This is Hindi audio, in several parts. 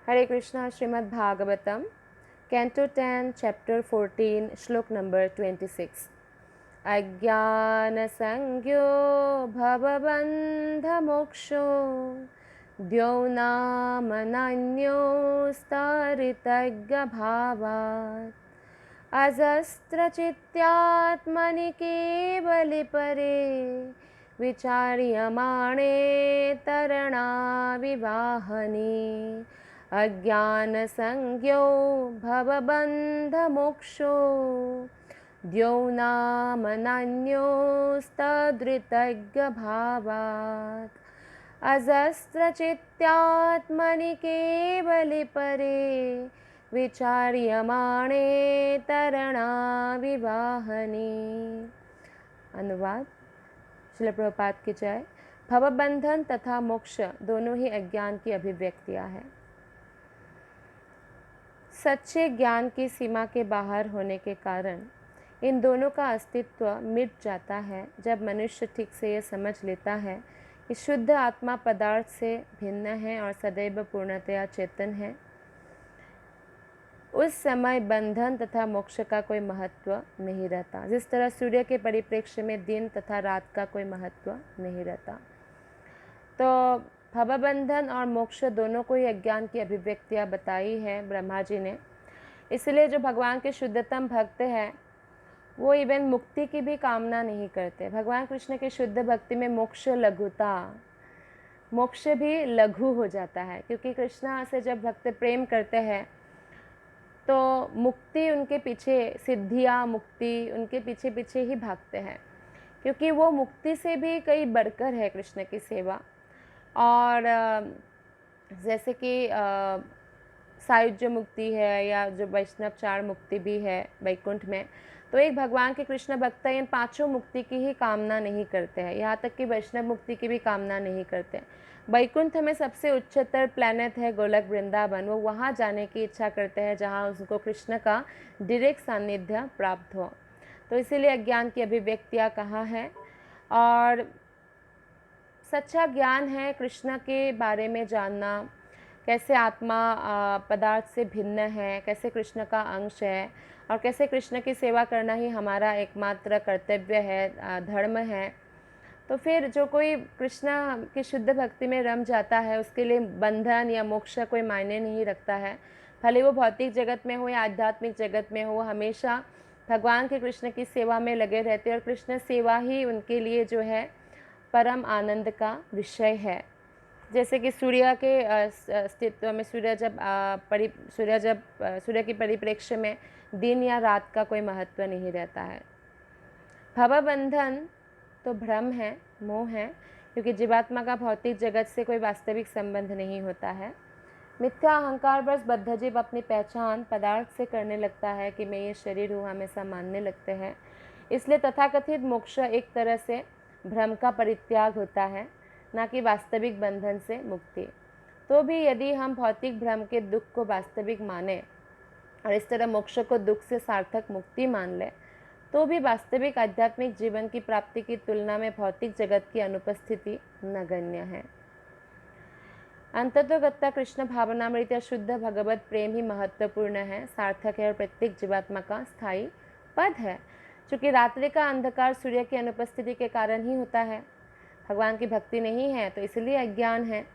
हरे कृष्णा। श्रीमद् भागवतम कैंटो 10 चैप्टर 14 श्लोक नंबर 26। अज्ञानसंज्ञो भवबन्धमोक्षो द्यौनामनन्योस्तारितज्ञभावात् अजस्त्रचित्यात्मनि केवलिपरे विचार्यमाणे तरणाविवाहने अज्ञानसंज्ञो भवबन्धमोक्षो द्यौनामनन्योस्तदृतज्ञभावात् अजस्त्रचित्यात्मनि केवलिपरे विचार्यमाणे तरणाविवाहने। अनुवाद। श्रील प्रभुपाद की जय। भवबंधन तथा मोक्ष दोनों ही अज्ञान की अभिव्यक्तियां हैं। सच्चे ज्ञान की सीमा के बाहर होने के कारण इन दोनों का अस्तित्व मिट जाता है। जब मनुष्य ठीक से यह समझ लेता है कि शुद्ध आत्मा पदार्थ से भिन्न है और सदैव पूर्णतया चेतन है, उस समय बंधन तथा मोक्ष का कोई महत्व नहीं रहता। जिस तरह सूर्य के परिप्रेक्ष्य में दिन तथा रात का कोई महत्व नहीं रहता। तो भवबंधन और मोक्ष दोनों को ही अज्ञान की अभिव्यक्तियाँ बताई है ब्रह्मा जी ने। इसलिए जो भगवान के शुद्धतम भक्त हैं वो इवन मुक्ति की भी कामना नहीं करते। भगवान कृष्ण के शुद्ध भक्ति में मोक्ष भी लघु हो जाता है, क्योंकि कृष्ण से जब भक्त प्रेम करते हैं तो मुक्ति उनके पीछे, सिद्धियाँ मुक्ति उनके पीछे पीछे ही भागते हैं, क्योंकि वो मुक्ति से भी कई बढ़कर है कृष्ण की सेवा। और जैसे कि सायुज्य मुक्ति है या जो वैष्णव चार मुक्ति भी है वैकुंठ में, तो एक भगवान के कृष्ण भक्त इन पांचों मुक्ति की ही कामना नहीं करते हैं, यहाँ तक कि वैष्णव मुक्ति की भी कामना नहीं करते। वैकुंठ में सबसे उच्चतर प्लैनेट है गोलक वृंदावन, वो वहाँ जाने की इच्छा करते हैं जहाँ उसको कृष्ण का डायरेक्ट सानिध्य प्राप्त हो। तो इसीलिए अज्ञान की अभिव्यक्तियाँ कहाँ हैं। और सच्चा ज्ञान है कृष्ण के बारे में जानना, कैसे आत्मा पदार्थ से भिन्न है, कैसे कृष्ण का अंश है और कैसे कृष्ण की सेवा करना ही हमारा एकमात्र कर्तव्य है, धर्म है। तो फिर जो कोई कृष्ण की शुद्ध भक्ति में रम जाता है उसके लिए बंधन या मोक्ष कोई मायने नहीं रखता है। भले वो भौतिक जगत में हो या आध्यात्मिक जगत में हो, हमेशा भगवान के कृष्ण की सेवा में लगे रहते हैं और कृष्ण सेवा ही उनके लिए जो है परम आनंद का विषय है। जैसे कि सूर्य के अस्तित्व में सूर्य की परिप्रेक्ष्य में दिन या रात का कोई महत्व नहीं रहता है। भवबंधन तो भ्रम है, मोह है, क्योंकि जीवात्मा का भौतिक जगत से कोई वास्तविक संबंध नहीं होता है। मिथ्या अहंकार बस बद्धजीव अपनी पहचान पदार्थ से करने लगता है कि मैं ये शरीर हूँ, हमेशा मानने लगते हैं। इसलिए तथाकथित मोक्ष एक तरह से भ्रम का परित्याग होता है, ना कि वास्तविक बंधन से मुक्ति। तो भी यदि हम भौतिक भ्रम के दुख को वास्तविक माने और इस तरह मोक्ष को दुख से सार्थक मुक्ति मान ले, तो भी वास्तविक आध्यात्मिक जीवन की प्राप्ति की तुलना में भौतिक जगत की अनुपस्थिति नगण्य है। अंततोगत्ता कृष्ण भावनामृत या शुद्ध भगवत प्रेम ही महत्वपूर्ण है, सार्थक है और प्रत्येक जीवात्मा का स्थायी पद है। चूँकि रात्रि का अंधकार सूर्य की अनुपस्थिति के कारण ही होता है, भगवान की भक्ति नहीं है तो इसलिए अज्ञान है।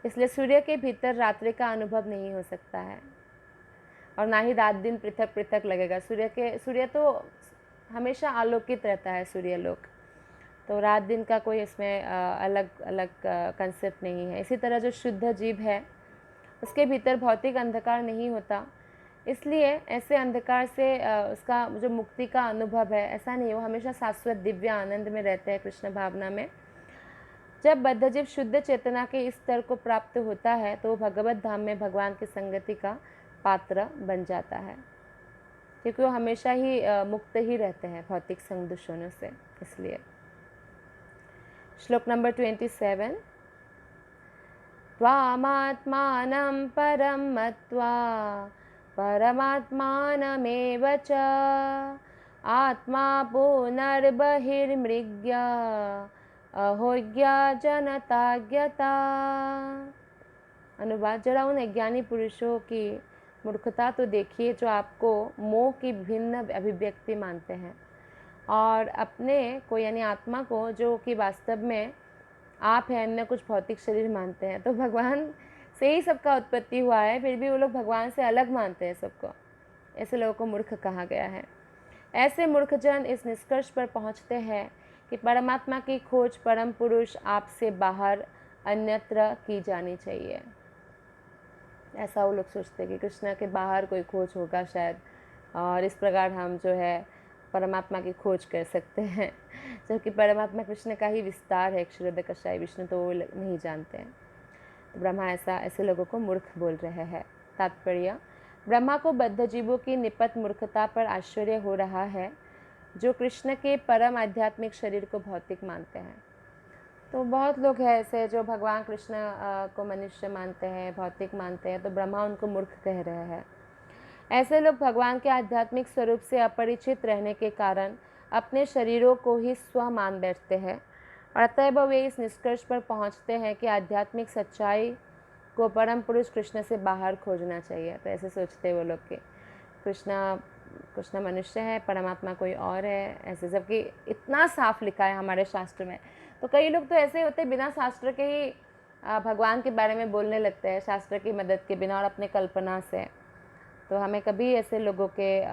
इसलिए सूर्य के भीतर रात्रि का अनुभव नहीं हो सकता है और ना ही रात दिन पृथक पृथक लगेगा। सूर्य तो हमेशा आलोकित रहता है, सूर्यलोक, तो रात दिन का कोई इसमें अलग अलग कंसेप्ट नहीं है। इसी तरह जो शुद्ध जीव है उसके भीतर भौतिक अंधकार नहीं होता, इसलिए ऐसे अंधकार से उसका जो मुक्ति का अनुभव है ऐसा नहीं, वो हमेशा शाश्वत दिव्य आनंद में रहते हैं कृष्ण भावना में। जब बद्धजीव शुद्ध चेतना के इस स्तर को प्राप्त होता है तो भगवत धाम में भगवान की संगति का पात्र बन जाता है, क्योंकि वो हमेशा ही मुक्त ही रहते हैं भौतिक संग दूषणों से। इसलिए श्लोक नंबर 27। त्वामात्मानं परं मत्वा परमात्मानमेव च आत्मा पुनर्बहिर्मृग्य अहोज्ञा जनताज्ञता। अनुवाद: जरा उन अज्ञानी पुरुषों की मूर्खता तो देखिए जो आपको मोह की भिन्न अभिव्यक्ति मानते हैं और अपने को यानी आत्मा को जो कि वास्तव में आप हैं, अन्य कुछ भौतिक शरीर मानते हैं। तो भगवान से ही सबका उत्पत्ति हुआ है, फिर भी वो लोग भगवान से अलग मानते हैं सबको। ऐसे लोगों को मूर्ख कहा गया है। ऐसे मूर्खजन इस निष्कर्ष पर पहुंचते हैं कि परमात्मा की खोज परम पुरुष आपसे बाहर अन्यत्र की जानी चाहिए। ऐसा वो लोग सोचते हैं कि कृष्ण के बाहर कोई खोज होगा शायद, और इस प्रकार हम जो है परमात्मा की खोज कर सकते हैं, जबकि परमात्मा कृष्ण का ही विस्तार है, क्षीरोद कषाय विष्णु, तो वो नहीं जानते हैं। तो ब्रह्मा ऐसे लोगों को मूर्ख बोल रहे हैं। तात्पर्य: ब्रह्मा को बद्ध जीवों की निपट मूर्खता पर आश्चर्य हो रहा है जो कृष्ण के परम आध्यात्मिक शरीर को भौतिक मानते हैं। तो बहुत लोग हैं ऐसे जो भगवान कृष्ण को मनुष्य मानते हैं, भौतिक मानते हैं, तो ब्रह्मा उनको मूर्ख कह रहे हैं। ऐसे लोग भगवान के आध्यात्मिक स्वरूप से अपरिचित रहने के कारण अपने शरीरों को ही स्व मान बैठते हैं और अतएव वे इस निष्कर्ष पर पहुंचते हैं कि आध्यात्मिक सच्चाई को परम पुरुष कृष्ण से बाहर खोजना चाहिए। तो ऐसे सोचते हैं वो लोग कि कृष्ण मनुष्य है, परमात्मा कोई और है, ऐसे, जबकि इतना साफ लिखा है हमारे शास्त्र में। तो कई लोग तो ऐसे होते हैं बिना शास्त्र के ही भगवान के बारे में बोलने लगते हैं, शास्त्र की मदद के बिना और अपने कल्पना से। तो हमें कभी ऐसे लोगों के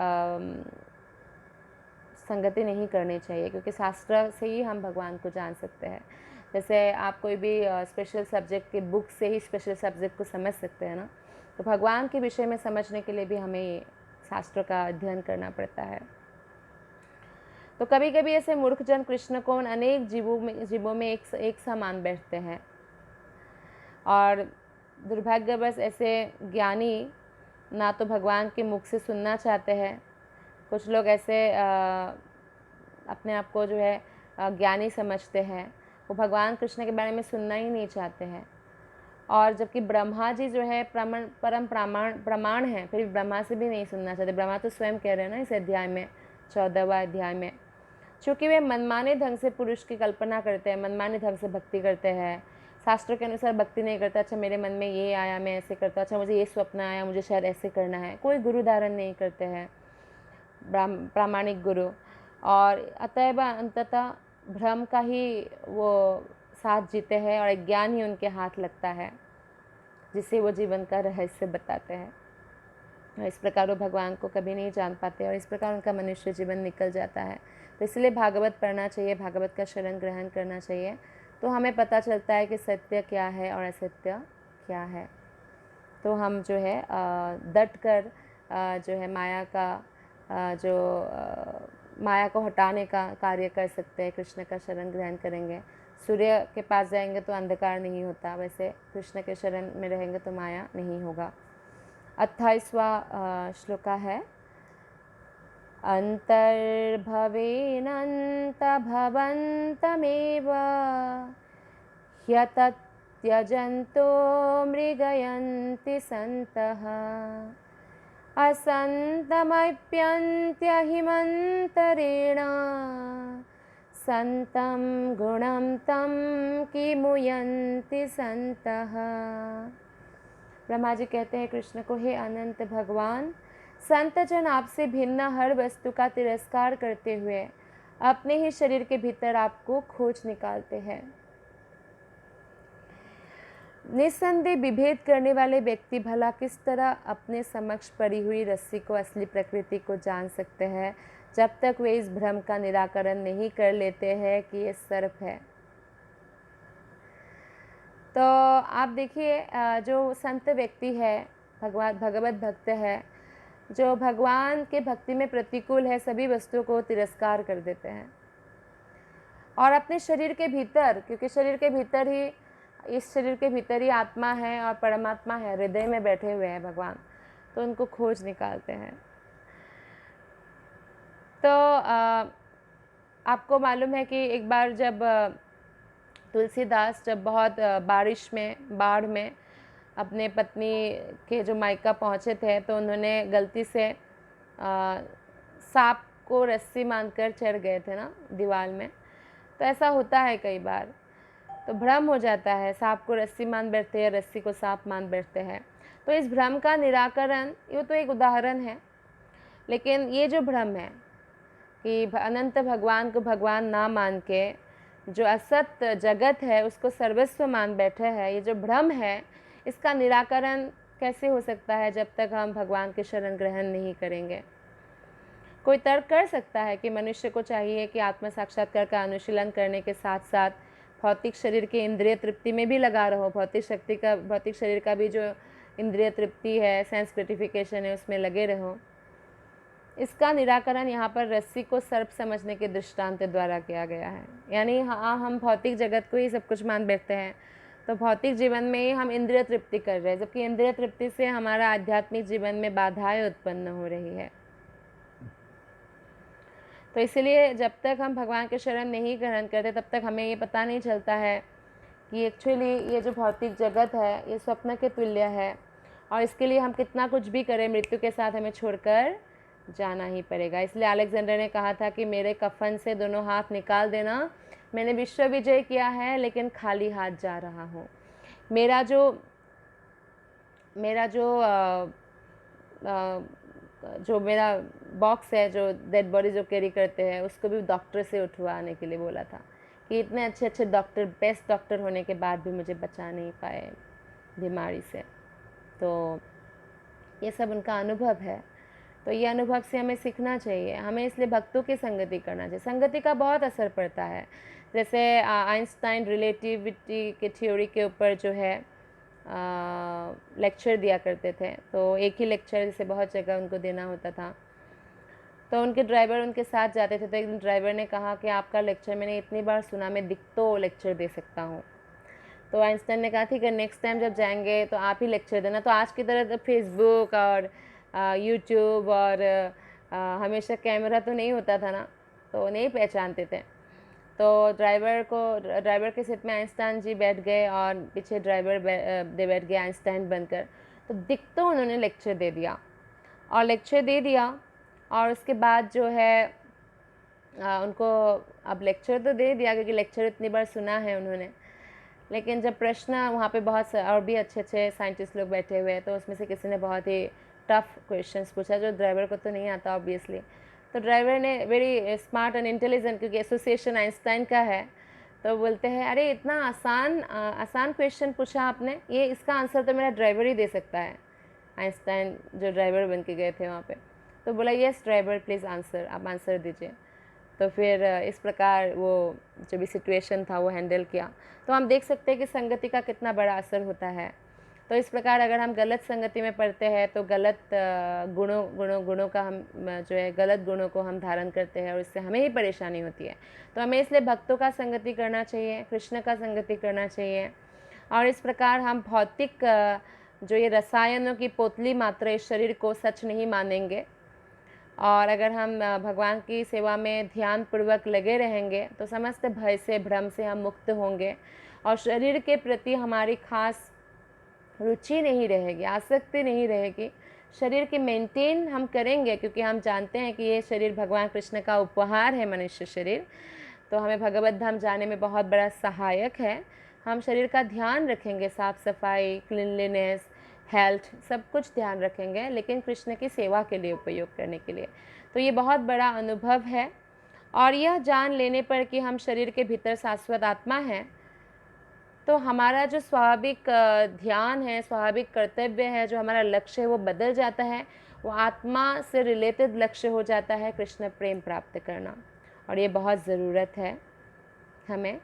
संगति नहीं करनी चाहिए, क्योंकि शास्त्र से ही हम भगवान को जान सकते हैं। जैसे आप कोई भी स्पेशल सब्जेक्ट के बुक से ही स्पेशल सब्जेक्ट को समझ सकते हैं ना, तो भगवान के विषय में समझने के लिए भी हमें शास्त्र का अध्ययन करना पड़ता है। तो कभी कभी ऐसे मूर्खजन कृष्ण को उन अनेक जीवों में एक सा मान बैठते हैं, और दुर्भाग्यवश ऐसे ज्ञानी ना तो भगवान के मुख से सुनना चाहते हैं। कुछ लोग ऐसे अपने आप को जो है ज्ञानी समझते हैं, वो भगवान कृष्ण के बारे में सुनना ही नहीं चाहते हैं। और जबकि ब्रह्मा जी जो है परम प्रमाण है, फिर भी ब्रह्मा से भी नहीं सुनना चाहते। ब्रह्मा तो स्वयं कह रहे हैं ना इस अध्याय में, 14वां अध्याय में, चूँकि वे मनमाने ढंग से पुरुष की कल्पना करते हैं, मनमाने ढंग से भक्ति करते हैं, शास्त्रों के अनुसार भक्ति नहीं करते। अच्छा मेरे मन में ये आया, मैं ऐसे करता, अच्छा मुझे ये स्वप्न आया, मुझे शायद ऐसे करना है। कोई गुरु धारण नहीं करते हैं प्रामाणिक गुरु, और अतएव अंततः भ्रम का ही वो साथ जीते हैं और ज्ञान ही उनके हाथ लगता है, जिसे वो जीवन का रहस्य बताते हैं। और इस प्रकार वो भगवान को कभी नहीं जान पाते और इस प्रकार उनका मनुष्य जीवन निकल जाता है। तो इसलिए भागवत पढ़ना चाहिए, भागवत का शरण ग्रहण करना चाहिए, तो हमें पता चलता है कि सत्य क्या है और असत्य क्या है। तो हम जो है डट कर जो है माया को हटाने का कार्य कर सकते हैं। कृष्ण का शरण ग्रहण करेंगे, सूर्य के पास जाएंगे तो अंधकार नहीं होता, वैसे कृष्ण के शरण में रहेंगे तो माया नहीं होगा। 28वां श्लोका है: अंतर्भवेनन्तभवन्तमेव ह्यतत्यजन्तो मृगयन्ति सन्तः असन्तमप्यन्त्यहिमन्तरेण सन्तं गुणं तं किमुयन्ति सन्तः। ब्रह्मा जी कहते हैं कृष्ण को, हे अनंत भगवान, संतजन आपसे भिन्न हर वस्तु का तिरस्कार करते हुए अपने ही शरीर के भीतर आपको खोज निकालते हैं। निस्संदेह विभेद करने वाले व्यक्ति भला किस तरह अपने समक्ष पड़ी हुई रस्सी को, असली प्रकृति को जान सकते हैं, जब तक वे इस भ्रम का निराकरण नहीं कर लेते हैं कि ये सर्प है। तो आप देखिए, जो संत व्यक्ति है, भगवत भक्त है, जो भगवान के भक्ति में प्रतिकूल है, सभी वस्तुओं को तिरस्कार कर देते हैं और अपने शरीर के भीतर, क्योंकि शरीर के भीतर ही, इस शरीर के भीतर ही आत्मा है और परमात्मा है, हृदय में बैठे हुए हैं भगवान, तो उनको खोज निकालते हैं। तो आपको मालूम है कि एक बार जब तुलसीदास जब बहुत बाढ़ में अपने पत्नी के जो मायका पहुँचे थे, तो उन्होंने गलती से सांप को रस्सी बांधकर चढ़ गए थे ना दीवार में। तो ऐसा होता है कई बार। तो भ्रम हो जाता है, सांप को रस्सी मान बैठते हैं, रस्सी को सांप मान बैठते हैं। तो इस भ्रम का निराकरण, ये तो एक उदाहरण है, लेकिन ये जो भ्रम है कि अनंत भगवान को भगवान ना मान के जो असत जगत है उसको सर्वस्व मान बैठे हैं, ये जो भ्रम है, इसका निराकरण कैसे हो सकता है जब तक हम भगवान के शरण ग्रहण नहीं करेंगे। कोई तर्क कर सकता है कि मनुष्य को चाहिए कि आत्म साक्षात्कार का अनुशीलन करने के साथ साथ भौतिक शरीर के इंद्रिय तृप्ति में भी लगा रहो, भौतिक शरीर का भी जो इंद्रिय तृप्ति है, सेंस ग्रेटिफिकेशन है, उसमें लगे रहो। इसका निराकरण यहाँ पर रस्सी को सर्प समझने के दृष्टांत द्वारा किया गया है। यानी हाँ, हम भौतिक जगत को ही सब कुछ मान बैठते हैं, तो भौतिक जीवन में ही हम इंद्रिय तृप्ति कर रहे हैं, जबकि इंद्रिय तृप्ति से हमारा आध्यात्मिक जीवन में बाधाएं उत्पन्न हो रही है। तो इसलिए जब तक हम भगवान के शरण नहीं ग्रहण करते तब तक हमें ये पता नहीं चलता है कि एक्चुअली ये जो भौतिक जगत है ये स्वप्न के तुल्य है, और इसके लिए हम कितना कुछ भी करें, मृत्यु के साथ हमें छोड़कर जाना ही पड़ेगा। इसलिए अलेक्जेंडर ने कहा था कि मेरे कफन से दोनों हाथ निकाल देना, मैंने विश्व विजय किया है लेकिन खाली हाथ जा रहा हूँ। मेरा मेरा बॉक्स है जो डेड बॉडी जो कैरी करते हैं, उसको भी डॉक्टर से उठवाने के लिए बोला था कि इतने अच्छे अच्छे डॉक्टर, बेस्ट डॉक्टर होने के बाद भी मुझे बचा नहीं पाए बीमारी से। तो ये सब उनका अनुभव है, तो ये अनुभव से हमें सीखना चाहिए। हमें इसलिए भक्तों की संगति करना चाहिए। संगति का बहुत असर पड़ता है। जैसे आइंस्टाइन रिलेटिविटी के थ्योरी के ऊपर जो है लेक्चर दिया करते थे, तो एक ही लेक्चर जैसे बहुत जगह उनको देना होता था, तो उनके ड्राइवर उनके साथ जाते थे। तो एक दिन ड्राइवर ने कहा कि आपका लेक्चर मैंने इतनी बार सुना, मैं दिखतो लेक्चर दे सकता हूँ। तो आइंस्टाइन ने कहा ठीक है, नेक्स्ट टाइम जब जाएंगे तो आप ही लेक्चर देना। तो आज की तरह तो फेसबुक और यूट्यूब और हमेशा कैमरा तो नहीं होता था ना, तो नहीं पहचानते थे। तो ड्राइवर के सीट में आइंस्टाइन जी बैठ गए और पीछे ड्राइवर बैठ गए आइंस्टाइन बनकर। तो दिखतो उन्होंने लेक्चर दे दिया, और उसके बाद जो है उनको अब लेक्चर तो दे दिया क्योंकि लेक्चर इतनी बार सुना है उन्होंने, लेकिन जब प्रश्न वहाँ पे बहुत और भी अच्छे अच्छे साइंटिस्ट लोग बैठे हुए हैं, तो उसमें से किसी ने बहुत ही टफ क्वेश्चंस पूछा जो ड्राइवर को तो नहीं आता ऑब्वियसली। तो ड्राइवर ने वेरी स्मार्ट एंड इंटेलिजेंट, क्योंकि एसोसिएशन आइंस्टाइन का है, तो बोलते हैं अरे इतना आसान क्वेश्चन पूछा आपने, ये इसका आंसर तो मेरा ड्राइवर ही दे सकता है। आइंस्टाइन जो ड्राइवर बन के गए थे वहाँ पे, तो बोला यस ड्राइवर प्लीज़ आंसर, आप आंसर दीजिए। तो फिर इस प्रकार वो जो भी सिचुएशन था वो हैंडल किया। तो हम देख सकते हैं कि संगति का कितना बड़ा असर होता है। तो इस प्रकार अगर हम गलत संगति में पड़ते हैं तो गलत गुणों का हम जो है गलत गुणों को हम धारण करते हैं और इससे हमें ही परेशानी होती है। तो हमें इसलिए भक्तों का संगति करना चाहिए, कृष्ण का संगति करना चाहिए, और इस प्रकार हम भौतिक जो ये रसायनों की पोतली मात्र इस शरीर को सच नहीं मानेंगे, और अगर हम भगवान की सेवा में ध्यान पूर्वक लगे रहेंगे तो समस्त भय से, भ्रम से हम मुक्त होंगे, और शरीर के प्रति हमारी खास रुचि नहीं रहेगी, आसक्ति नहीं रहेगी। शरीर की मेंटेन हम करेंगे क्योंकि हम जानते हैं कि ये शरीर भगवान कृष्ण का उपहार है, मनुष्य शरीर, तो हमें भगवत धाम जाने में बहुत बड़ा सहायक है। हम शरीर का ध्यान रखेंगे, साफ़ सफाई, क्लीनलीनेस, हेल्थ, सब कुछ ध्यान रखेंगे, लेकिन कृष्ण की सेवा के लिए उपयोग करने के लिए। तो ये बहुत बड़ा अनुभव है, और यह जान लेने पर कि हम शरीर के भीतर शाश्वत आत्मा हैं, तो हमारा जो स्वाभाविक ध्यान है, स्वाभाविक कर्तव्य है, जो हमारा लक्ष्य है वो बदल जाता है। वो आत्मा से रिलेटेड लक्ष्य हो जाता है कृष्ण प्रेम प्राप्त करना, और ये बहुत ज़रूरत है हमें।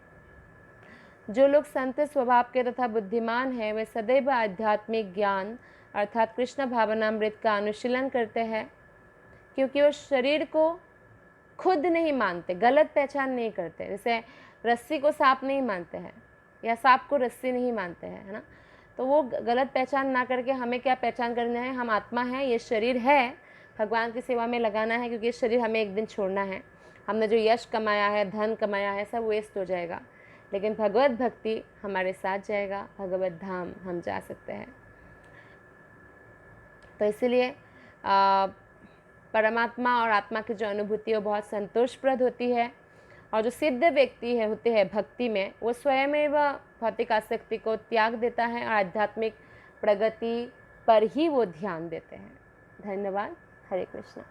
जो लोग संत स्वभाव के तथा बुद्धिमान हैं वे सदैव आध्यात्मिक ज्ञान अर्थात कृष्ण भावनामृत का अनुशीलन करते हैं, क्योंकि वो शरीर को खुद नहीं मानते, गलत पहचान नहीं करते। जैसे रस्सी को सांप नहीं मानते हैं या सांप को रस्सी नहीं मानते हैं, है ना। तो वो गलत पहचान ना करके हमें क्या पहचान करना है, हम आत्मा हैं, ये शरीर है, भगवान की सेवा में लगाना है, क्योंकि ये शरीर हमें एक दिन छोड़ना है। हमने जो यश कमाया है, धन कमाया है, सब वेस्ट हो जाएगा, लेकिन भगवत भक्ति हमारे साथ जाएगा, भगवत धाम हम जा सकते हैं। तो इसीलिए परमात्मा और आत्मा की जो अनुभूति है वो बहुत संतोषप्रद होती है, और जो सिद्ध व्यक्ति है होते हैं भक्ति में, वो स्वयं भौतिक आसक्ति को त्याग देता है और आध्यात्मिक प्रगति पर ही वो ध्यान देते हैं। धन्यवाद। हरे कृष्णा।